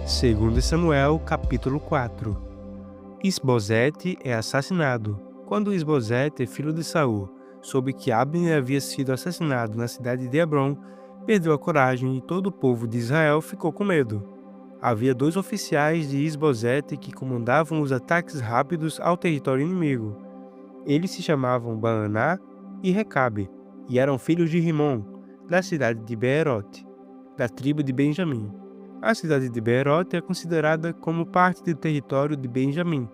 Segundo Samuel, capítulo 4. Isbosete é assassinado. Quando Isbosete, filho de Saul, soube que Abner havia sido assassinado na cidade de Hebrom, perdeu a coragem e todo o povo de Israel ficou com medo. Havia 2 oficiais de Isbosete que comandavam os ataques rápidos ao território inimigo. Eles se chamavam Baaná e Recabe, e eram filhos de Rimom, da cidade de Beerote, da tribo de Benjamim. A cidade de Beerote é considerada como parte do território de Benjamim.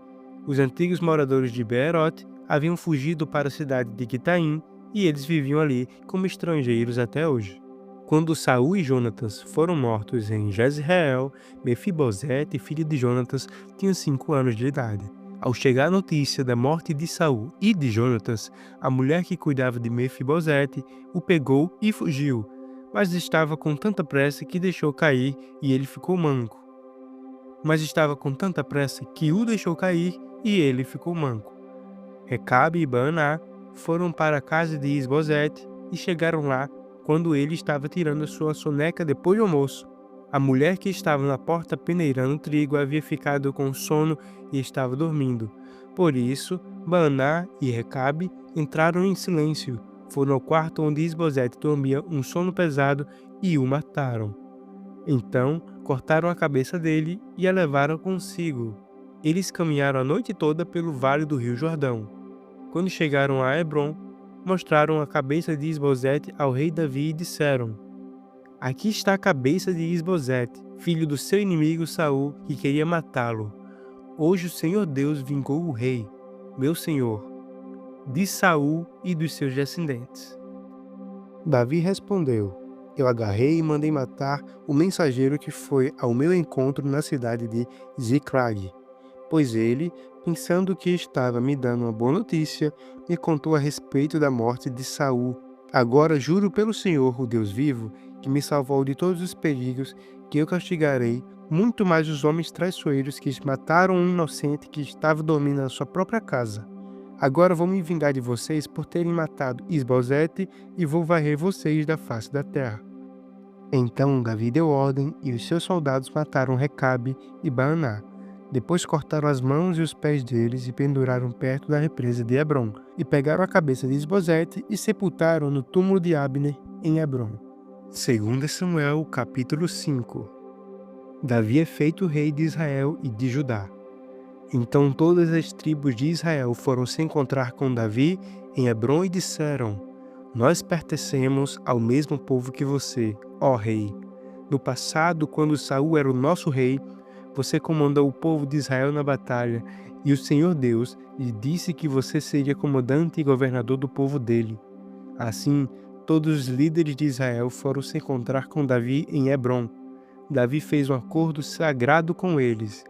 Os antigos moradores de Beerote haviam fugido para a cidade de Quitaim e eles viviam ali como estrangeiros até hoje. Quando Saul e Jonatas foram mortos em Jezreel, Mefibosete, filho de Jonatas, tinha 5 anos de idade. Ao chegar a notícia da morte de Saul e de Jonatas, a mulher que cuidava de Mefibosete o pegou e fugiu, mas estava com tanta pressa que deixou cair e ele ficou manco. Recabe e Baaná foram para a casa de Isbosete e chegaram lá quando ele estava tirando a sua soneca depois do almoço. A mulher que estava na porta peneirando trigo havia ficado com sono e estava dormindo. Por isso, Baaná e Recabe entraram em silêncio. Foram ao quarto onde Isbosete dormia um sono pesado e o mataram. Então, cortaram a cabeça dele e a levaram consigo. Eles caminharam a noite toda pelo vale do rio Jordão. Quando chegaram a Hebrom, mostraram a cabeça de Isbosete ao rei Davi e disseram: "Aqui está a cabeça de Isbosete, filho do seu inimigo Saul, que queria matá-lo. Hoje o Senhor Deus vingou o rei, meu senhor, de Saul e dos seus descendentes." Davi respondeu: "Eu agarrei e mandei matar o mensageiro que foi ao meu encontro na cidade de Ziclag, pois ele, pensando que estava me dando uma boa notícia, me contou a respeito da morte de Saul. Agora juro pelo Senhor, o Deus vivo, que me salvou de todos os perigos, que eu castigarei muito mais os homens traiçoeiros que mataram um inocente que estava dormindo na sua própria casa. Agora vou me vingar de vocês por terem matado Isbosete e vou varrer vocês da face da terra." Então Davi deu ordem e os seus soldados mataram Recabe e Baaná. Depois cortaram as mãos e os pés deles e penduraram perto da represa de Hebrom, e pegaram a cabeça de Isbosete e sepultaram no túmulo de Abner em Hebrom. Segundo Samuel, capítulo 5. Davi é feito rei de Israel e de Judá. Então todas as tribos de Israel foram se encontrar com Davi em Hebrom e disseram: "Nós pertencemos ao mesmo povo que você, ó rei. No passado, quando Saul era o nosso rei, você comandou o povo de Israel na batalha, e o Senhor Deus lhe disse que você seria comandante e governador do povo dele." Assim, todos os líderes de Israel foram se encontrar com Davi em Hebrom. Davi fez um acordo sagrado com eles,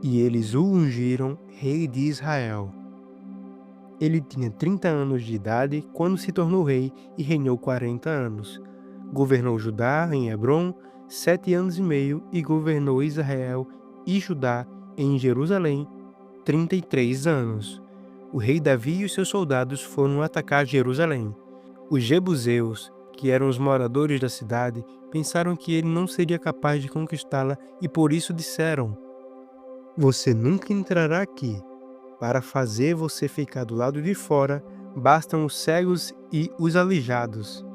e eles o ungiram rei de Israel. Ele tinha 30 anos de idade quando se tornou rei e reinou 40 anos. Governou Judá em Hebrom 7 anos e meio e governou Israel e Judá em Jerusalém 33 anos. O rei Davi e os seus soldados foram atacar Jerusalém. Os jebuseus, que eram os moradores da cidade, pensaram que ele não seria capaz de conquistá-la e por isso disseram: "Você nunca entrará aqui. Para fazer você ficar do lado de fora, bastam os cegos e os aleijados."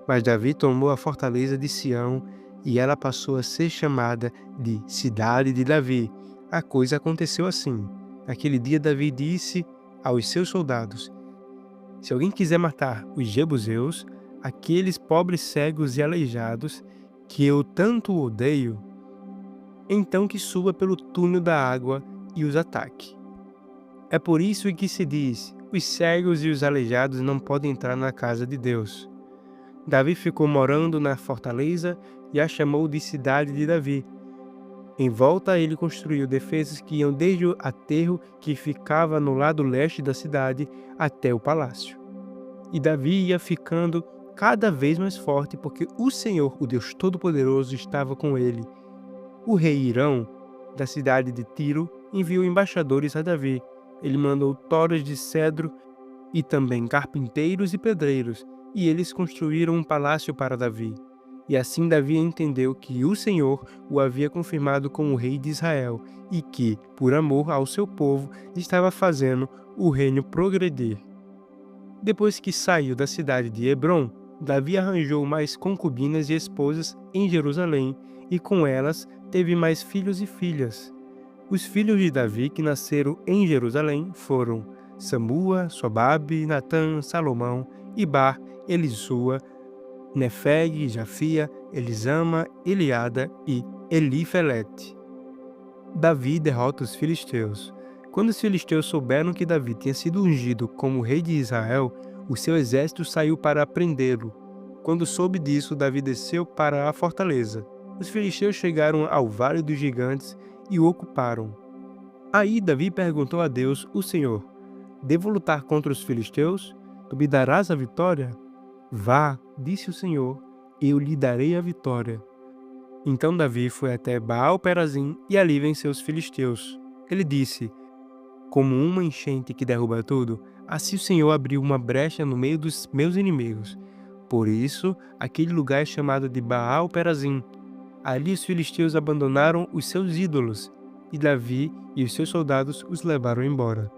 Mas Davi tomou a fortaleza de Sião e ela passou a ser chamada de Cidade de Davi. A coisa aconteceu assim. Naquele dia Davi disse aos seus soldados: "Se alguém quiser matar os jebuseus, aqueles pobres cegos e aleijados que eu tanto odeio, então que suba pelo túnel da água e os ataque." É por isso que se diz: os cegos e os aleijados não podem entrar na casa de Deus. Davi ficou morando na fortaleza e a chamou de Cidade de Davi. Em volta ele construiu defesas que iam desde o aterro que ficava no lado leste da cidade até o palácio. E Davi ia ficando cada vez mais forte porque o Senhor, o Deus Todo-Poderoso, estava com ele. O rei Hirão, da cidade de Tiro, enviou embaixadores a Davi. Ele mandou toras de cedro e também carpinteiros e pedreiros, e eles construíram um palácio para Davi. E assim Davi entendeu que o Senhor o havia confirmado como rei de Israel e que, por amor ao seu povo, estava fazendo o reino progredir. Depois que saiu da cidade de Hebrom, Davi arranjou mais concubinas e esposas em Jerusalém e com elas teve mais filhos e filhas. Os filhos de Davi que nasceram em Jerusalém foram Samua, Sobabe, Natã, Salomão, Ibar, Elisua, Nefeg, Jafia, Elisama, Eliada e Elifelete. Davi derrota os filisteus. Quando os filisteus souberam que Davi tinha sido ungido como rei de Israel, o seu exército saiu para prendê-lo. Quando soube disso, Davi desceu para a fortaleza. Os filisteus chegaram ao Vale dos Gigantes e o ocuparam. Aí Davi perguntou a Deus, o Senhor: Devo lutar contra os filisteus? Tu me darás a vitória? Vá, disse o Senhor, eu lhe darei a vitória. Então Davi foi até Baal-Perazim e ali venceu os filisteus. Ele disse: Como uma enchente que derruba tudo, assim o Senhor abriu uma brecha no meio dos meus inimigos. Por isso, aquele lugar é chamado de Baal-Perazim. Ali os filisteus abandonaram os seus ídolos, e Davi e os seus soldados os levaram embora.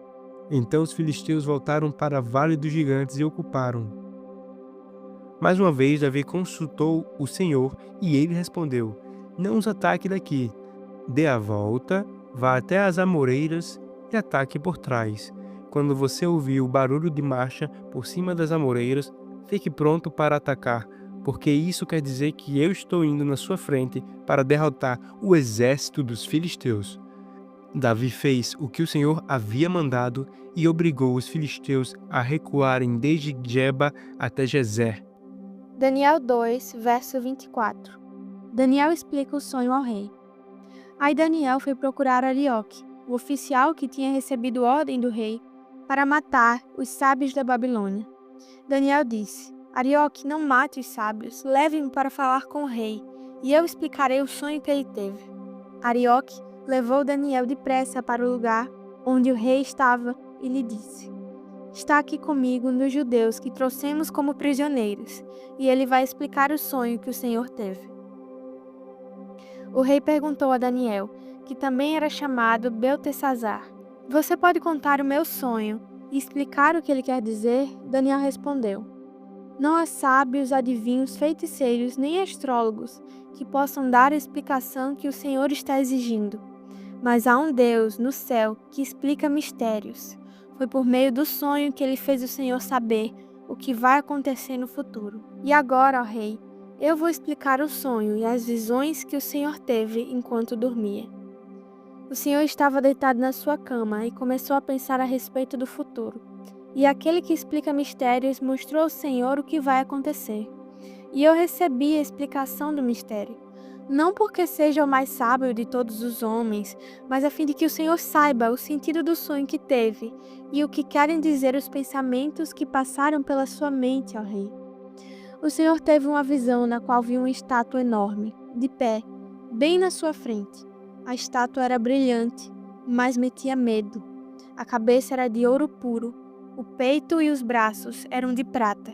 Então os filisteus voltaram para o Vale dos Gigantes e ocuparam. Mais uma vez Davi consultou o Senhor e ele respondeu: Não os ataque daqui. Dê a volta, vá até as amoreiras e ataque por trás. Quando você ouvir o barulho de marcha por cima das amoreiras, fique pronto para atacar, porque isso quer dizer que eu estou indo na sua frente para derrotar o exército dos filisteus. Davi fez o que o Senhor havia mandado e obrigou os filisteus a recuarem desde Geba até Gezer. Daniel 2, verso 24. Daniel explica o sonho ao rei. Aí Daniel foi procurar Arioque, o oficial que tinha recebido ordem do rei para matar os sábios da Babilônia. Daniel disse: Arioque, não mate os sábios, leve-me para falar com o rei, e eu explicarei o sonho que ele teve. Arioque levou Daniel depressa para o lugar onde o rei estava e lhe disse: Está aqui comigo um dos judeus que trouxemos como prisioneiros, e ele vai explicar o sonho que o Senhor teve. O rei perguntou a Daniel, que também era chamado Beltesazar: Você pode contar o meu sonho e explicar o que ele quer dizer? Daniel respondeu: Não há sábios, adivinhos, feiticeiros, nem astrólogos que possam dar a explicação que o Senhor está exigindo. Mas há um Deus no céu que explica mistérios. Foi por meio do sonho que ele fez o Senhor saber o que vai acontecer no futuro. E agora, ó rei, eu vou explicar o sonho e as visões que o Senhor teve enquanto dormia. O Senhor estava deitado na sua cama e começou a pensar a respeito do futuro. E aquele que explica mistérios mostrou ao Senhor o que vai acontecer. E eu recebi a explicação do mistério. Não porque seja o mais sábio de todos os homens, mas a fim de que o Senhor saiba o sentido do sonho que teve e o que querem dizer os pensamentos que passaram pela sua mente, ó rei. O Senhor teve uma visão na qual viu uma estátua enorme, de pé, bem na sua frente. A estátua era brilhante, mas metia medo. A cabeça era de ouro puro, o peito e os braços eram de prata.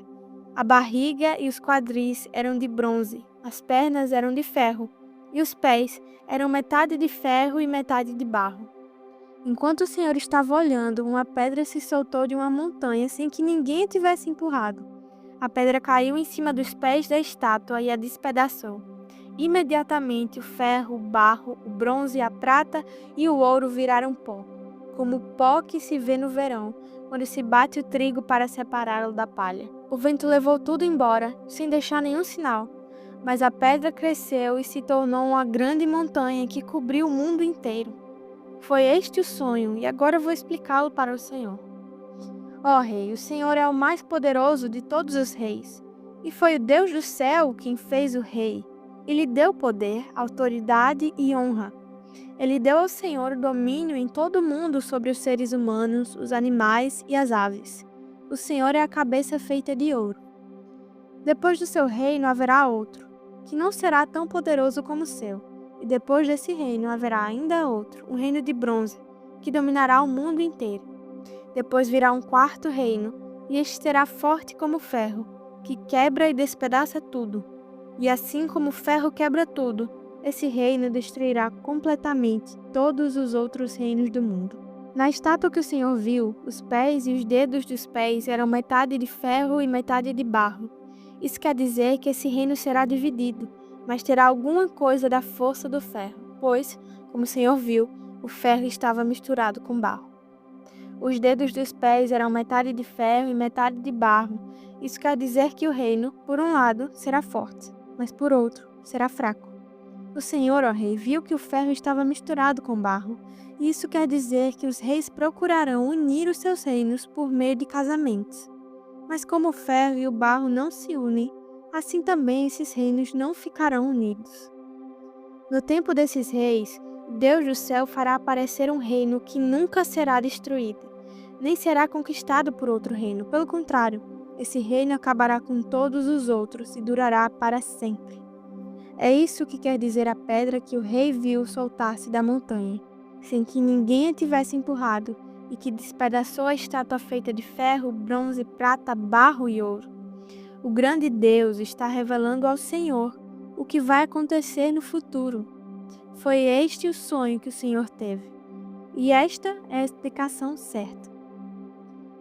A barriga e os quadris eram de bronze, as pernas eram de ferro, e os pés eram metade de ferro e metade de barro. Enquanto o Senhor estava olhando, uma pedra se soltou de uma montanha sem que ninguém a tivesse empurrado. A pedra caiu em cima dos pés da estátua e a despedaçou. Imediatamente o ferro, o barro, o bronze, a prata e o ouro viraram pó, como o pó que se vê no verão, quando se bate o trigo para separá-lo da palha. O vento levou tudo embora, sem deixar nenhum sinal, mas a pedra cresceu e se tornou uma grande montanha que cobriu o mundo inteiro. Foi este o sonho, e agora vou explicá-lo para o Senhor. Ó rei, o Senhor é o mais poderoso de todos os reis, e foi o Deus do céu quem fez o rei, e lhe deu poder, autoridade e honra. Ele deu ao Senhor o domínio em todo o mundo sobre os seres humanos, os animais e as aves. O Senhor é a cabeça feita de ouro. Depois do seu reino haverá outro, que não será tão poderoso como o seu. E depois desse reino haverá ainda outro, um reino de bronze, que dominará o mundo inteiro. Depois virá um quarto reino, e este será forte como ferro, que quebra e despedaça tudo. E assim como o ferro quebra tudo, esse reino destruirá completamente todos os outros reinos do mundo. Na estátua que o Senhor viu, os pés e os dedos dos pés eram metade de ferro e metade de barro. Isso quer dizer que esse reino será dividido, mas terá alguma coisa da força do ferro, pois, como o Senhor viu, o ferro estava misturado com barro. Os dedos dos pés eram metade de ferro e metade de barro. Isso quer dizer que o reino, por um lado, será forte, mas por outro, será fraco. O Senhor, ó rei, viu que o ferro estava misturado com barro. E isso quer dizer que os reis procurarão unir os seus reinos por meio de casamentos. Mas como o ferro e o barro não se unem, assim também esses reinos não ficarão unidos. No tempo desses reis, Deus do céu fará aparecer um reino que nunca será destruído, nem será conquistado por outro reino. Pelo contrário, esse reino acabará com todos os outros e durará para sempre. É isso que quer dizer a pedra que o rei viu soltar-se da montanha, sem que ninguém a tivesse empurrado, e que despedaçou a estátua feita de ferro, bronze, prata, barro e ouro. O grande Deus está revelando ao Senhor o que vai acontecer no futuro. Foi este o sonho que o Senhor teve, e esta é a explicação certa.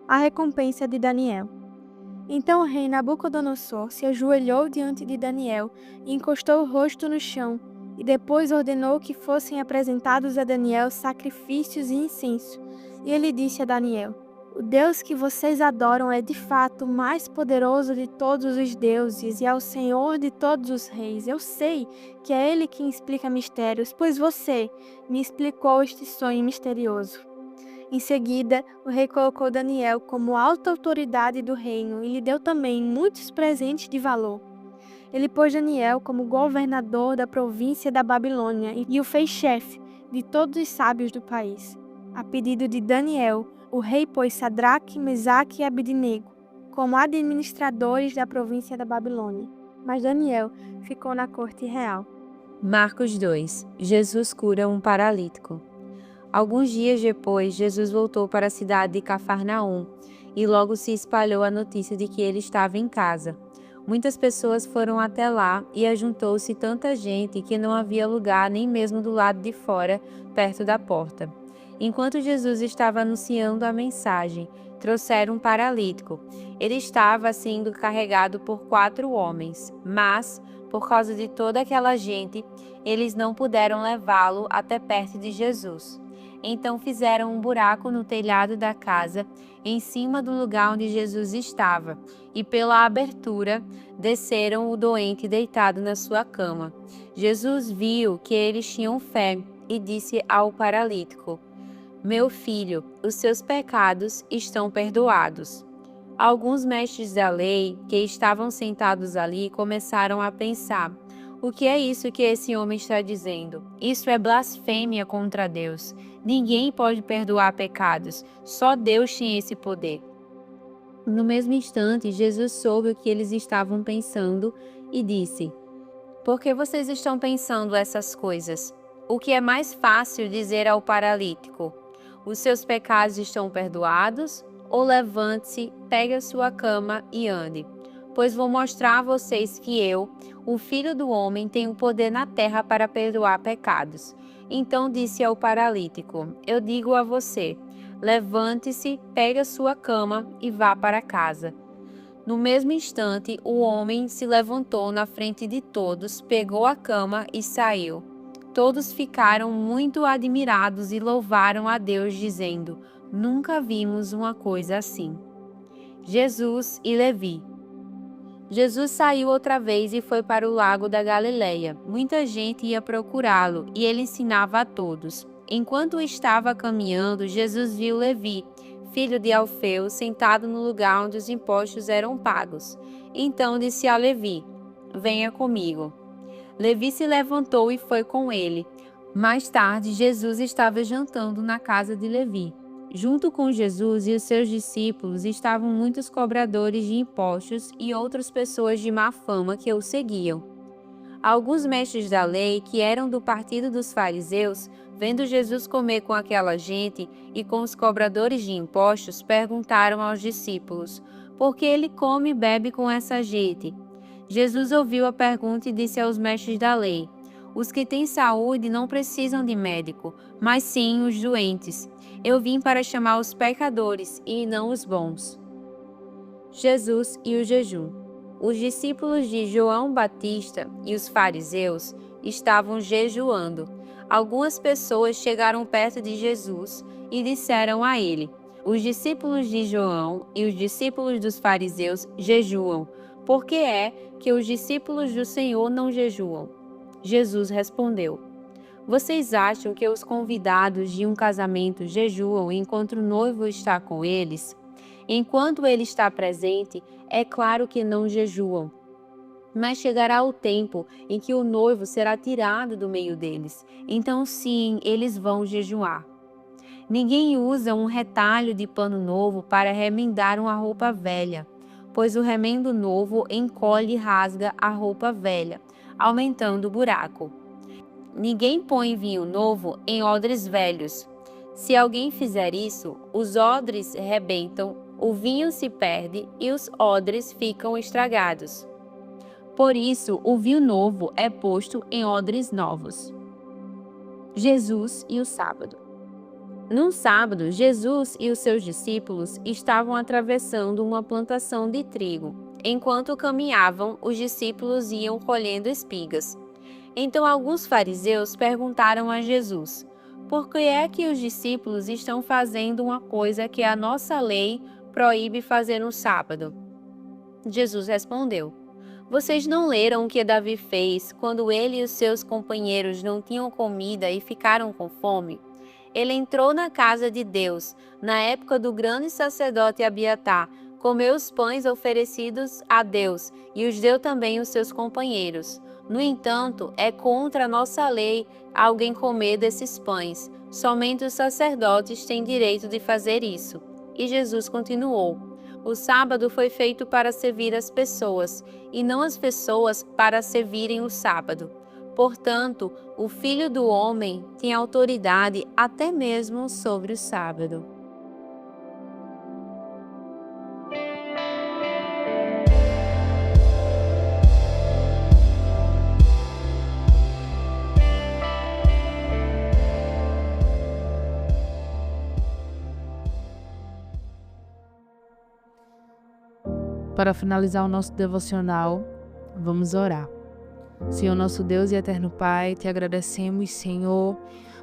A recompensa de Daniel. Então o rei Nabucodonosor se ajoelhou diante de Daniel e encostou o rosto no chão, e depois ordenou que fossem apresentados a Daniel sacrifícios e incenso. E ele disse a Daniel: o Deus que vocês adoram é de fato o mais poderoso de todos os deuses e é o Senhor de todos os reis. Eu sei que é Ele quem explica mistérios, pois você me explicou este sonho misterioso. Em seguida, o rei colocou Daniel como alta autoridade do reino e lhe deu também muitos presentes de valor. Ele pôs Daniel como governador da província da Babilônia e o fez chefe de todos os sábios do país. A pedido de Daniel, o rei pôs Sadraque, Mesaque e Abednego como administradores da província da Babilônia. Mas Daniel ficou na corte real. Marcos 2. Jesus cura um paralítico. Alguns dias depois, Jesus voltou para a cidade de Cafarnaum e logo se espalhou a notícia de que ele estava em casa. Muitas pessoas foram até lá e ajuntou-se tanta gente que não havia lugar nem mesmo do lado de fora, perto da porta. Enquanto Jesus estava anunciando a mensagem, trouxeram um paralítico. Ele estava sendo carregado por 4 homens, mas, por causa de toda aquela gente, eles não puderam levá-lo até perto de Jesus. Então fizeram um buraco no telhado da casa, em cima do lugar onde Jesus estava, e pela abertura desceram o doente deitado na sua cama. Jesus viu que eles tinham fé e disse ao paralítico: meu filho, os seus pecados estão perdoados. Alguns mestres da lei que estavam sentados ali começaram a pensar: o que é isso que esse homem está dizendo? Isso é blasfêmia contra Deus. Ninguém pode perdoar pecados, só Deus tinha esse poder. No mesmo instante, Jesus soube o que eles estavam pensando e disse: por que vocês estão pensando essas coisas? O que é mais fácil dizer ao paralítico: os seus pecados estão perdoados? Ou levante-se, pegue a sua cama e ande. Pois vou mostrar a vocês que eu, o Filho do Homem, tenho poder na terra para perdoar pecados. Então disse ao paralítico: eu digo a você, levante-se, pegue a sua cama e vá para casa. No mesmo instante, o homem se levantou na frente de todos, pegou a cama e saiu. Todos ficaram muito admirados e louvaram a Deus, dizendo: nunca vimos uma coisa assim. Jesus e Levi. Jesus saiu outra vez e foi para o lago da Galileia. Muita gente ia procurá-lo e ele ensinava a todos. Enquanto estava caminhando, Jesus viu Levi, filho de Alfeu, sentado no lugar onde os impostos eram pagos. Então disse a Levi: venha comigo. Levi se levantou e foi com ele. Mais tarde, Jesus estava jantando na casa de Levi. Junto com Jesus e os seus discípulos estavam muitos cobradores de impostos e outras pessoas de má fama que o seguiam. Alguns mestres da lei, que eram do partido dos fariseus, vendo Jesus comer com aquela gente e com os cobradores de impostos, perguntaram aos discípulos: por que ele come e bebe com essa gente? Jesus ouviu a pergunta e disse aos mestres da lei: Os que têm saúde não precisam de médico, mas sim os doentes. Eu vim para chamar os pecadores e não os bons. Jesus e o jejum. Os discípulos de João Batista e os fariseus estavam jejuando. Algumas pessoas chegaram perto de Jesus e disseram a ele: Os discípulos de João e os discípulos dos fariseus jejuam. Por que é que os discípulos do Senhor não jejuam? Jesus respondeu: Vocês acham que os convidados de um casamento jejuam enquanto o noivo está com eles? Enquanto ele está presente, é claro que não jejuam. Mas chegará o tempo em que o noivo será tirado do meio deles. Então, sim, eles vão jejuar. Ninguém usa um retalho de pano novo para remendar uma roupa velha, pois o remendo novo encolhe e rasga a roupa velha, aumentando o buraco. Ninguém põe vinho novo em odres velhos. Se alguém fizer isso, os odres rebentam, o vinho se perde e os odres ficam estragados. Por isso, o vinho novo é posto em odres novos. Jesus e o sábado. Num sábado, Jesus e os seus discípulos estavam atravessando uma plantação de trigo. Enquanto caminhavam, os discípulos iam colhendo espigas. Então alguns fariseus perguntaram a Jesus: Por que é que os discípulos estão fazendo uma coisa que a nossa lei proíbe fazer no sábado? Jesus respondeu: Vocês não leram o que Davi fez quando ele e os seus companheiros não tinham comida e ficaram com fome? Ele entrou na casa de Deus, na época do grande sacerdote Abiatar, comeu os pães oferecidos a Deus e os deu também aos seus companheiros. No entanto, é contra a nossa lei alguém comer desses pães. Somente os sacerdotes têm direito de fazer isso. E Jesus continuou: O sábado foi feito para servir as pessoas, e não as pessoas para servirem o sábado. Portanto, o Filho do Homem tem autoridade até mesmo sobre o sábado. Para finalizar o nosso devocional, vamos orar. Senhor, nosso Deus e eterno Pai, te agradecemos, Senhor,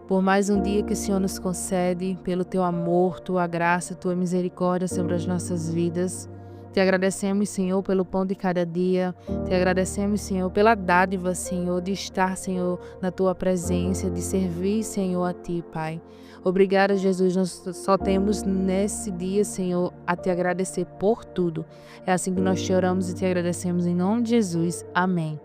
por mais um dia que o Senhor nos concede, pelo teu amor, tua graça, tua misericórdia sobre as nossas vidas. Te agradecemos, Senhor, pelo pão de cada dia. Te agradecemos, Senhor, pela dádiva, Senhor, de estar, Senhor, na tua presença, de servir, Senhor, a ti, Pai. Obrigada, Jesus. Nós só temos nesse dia, Senhor, a te agradecer por tudo. É assim que nós te oramos e te agradecemos em nome de Jesus. Amém.